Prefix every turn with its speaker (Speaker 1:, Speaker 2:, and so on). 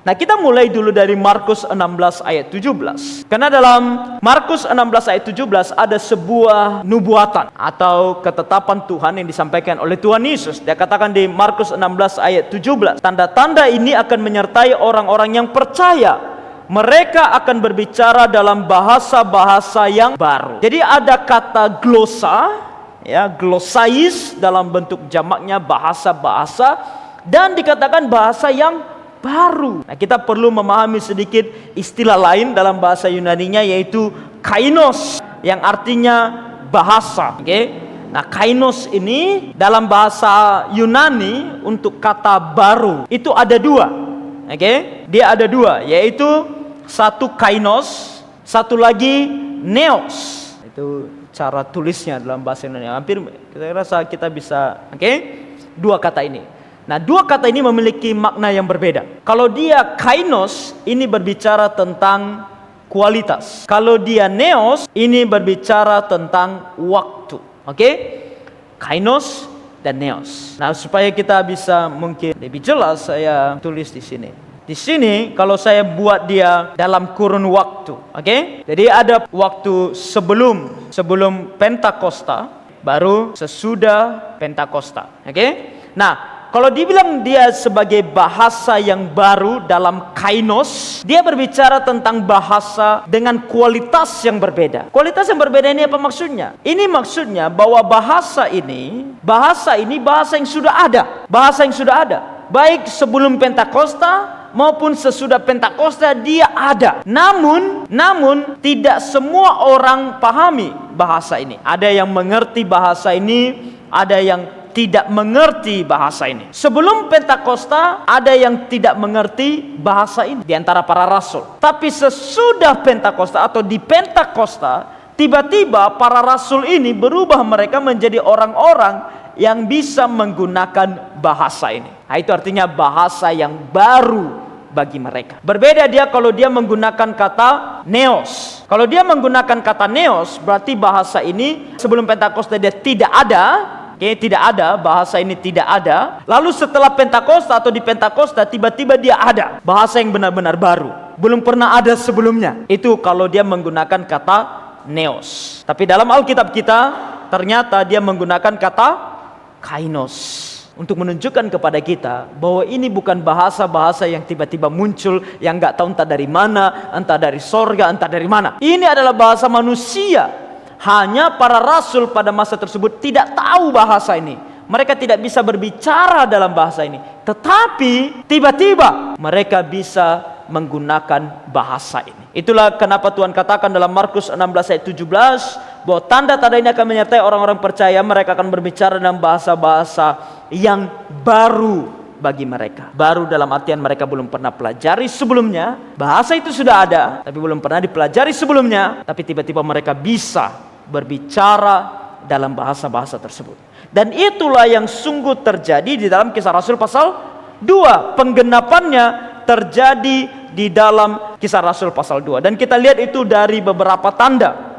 Speaker 1: Nah, kita mulai dulu dari Markus 16 ayat 17. Karena dalam Markus 16 ayat 17 ada sebuah nubuatan atau ketetapan Tuhan yang disampaikan oleh Tuhan Yesus. Dia katakan di Markus 16 ayat 17, tanda-tanda ini akan menyertai orang-orang yang percaya. Mereka akan berbicara dalam bahasa-bahasa yang baru. Jadi ada kata glosa, ya, glosais dalam bentuk jamaknya bahasa-bahasa, dan dikatakan bahasa yang baru. Nah, kita perlu memahami sedikit istilah lain dalam bahasa Yunaninya, yaitu kainos, yang artinya bahasa. Oke? Nah, kainos ini dalam bahasa Yunani untuk kata baru itu ada dua. Oke? Dia ada dua, yaitu satu kainos, satu lagi neos. Itu cara tulisnya dalam bahasa Yunani. Hampir kita rasa kita bisa, dua kata ini. Nah, dua kata ini memiliki makna yang berbeda. Kalau dia kainos, ini berbicara tentang kualitas. Kalau dia neos, ini berbicara tentang waktu. Oke? Kainos dan neos. Nah, supaya kita bisa mungkin lebih jelas, saya tulis di sini. Di sini kalau saya buat dia dalam kurun waktu, oke? Jadi ada waktu sebelum Pentakosta, baru sesudah Pentakosta, oke? Nah, kalau dibilang dia sebagai bahasa yang baru dalam kainos, dia berbicara tentang bahasa dengan kualitas yang berbeda. Kualitas yang berbeda ini apa maksudnya? Ini maksudnya bahwa bahasa ini bahasa yang sudah ada. Bahasa yang sudah ada. Baik sebelum Pentakosta maupun sesudah Pentakosta dia ada. Namun tidak semua orang pahami bahasa ini. Ada yang mengerti bahasa ini, ada yang tidak mengerti bahasa ini. Sebelum Pentakosta ada yang tidak mengerti bahasa ini di antara para rasul. Tapi sesudah Pentakosta atau di Pentakosta, tiba-tiba para rasul ini berubah, mereka menjadi orang-orang yang bisa menggunakan bahasa ini. Nah, itu artinya bahasa yang baru bagi mereka. Berbeda dia kalau dia menggunakan kata neos. Kalau dia menggunakan kata neos, berarti bahasa ini sebelum Pentakosta dia tidak ada. Tidak ada, bahasa ini tidak ada. Lalu setelah Pentakosta atau di Pentakosta, tiba-tiba dia ada. Bahasa yang benar-benar baru, belum pernah ada sebelumnya. Itu kalau dia menggunakan kata neos. Tapi dalam Alkitab kita, ternyata dia menggunakan kata kainos, untuk menunjukkan kepada kita bahwa ini bukan bahasa-bahasa yang tiba-tiba muncul, yang nggak tahu entah dari mana, entah dari sorga, entah dari mana. Ini adalah bahasa manusia. Hanya para rasul pada masa tersebut tidak tahu bahasa ini. Mereka tidak bisa berbicara dalam bahasa ini. Tetapi tiba-tiba mereka bisa menggunakan bahasa ini. Itulah kenapa Tuhan katakan dalam Markus 16 ayat 17 bahwa tanda-tanda ini akan menyertai orang-orang percaya. Mereka akan berbicara dalam bahasa-bahasa yang baru bagi mereka. Baru dalam artian mereka belum pernah pelajari sebelumnya. Bahasa itu sudah ada, tapi belum pernah dipelajari sebelumnya. Tapi tiba-tiba mereka bisa berbicara dalam bahasa-bahasa tersebut. Dan itulah yang sungguh terjadi di dalam Kisah Rasul pasal 2. Penggenapannya terjadi di dalam Kisah Rasul pasal 2. Dan kita lihat itu dari beberapa tanda.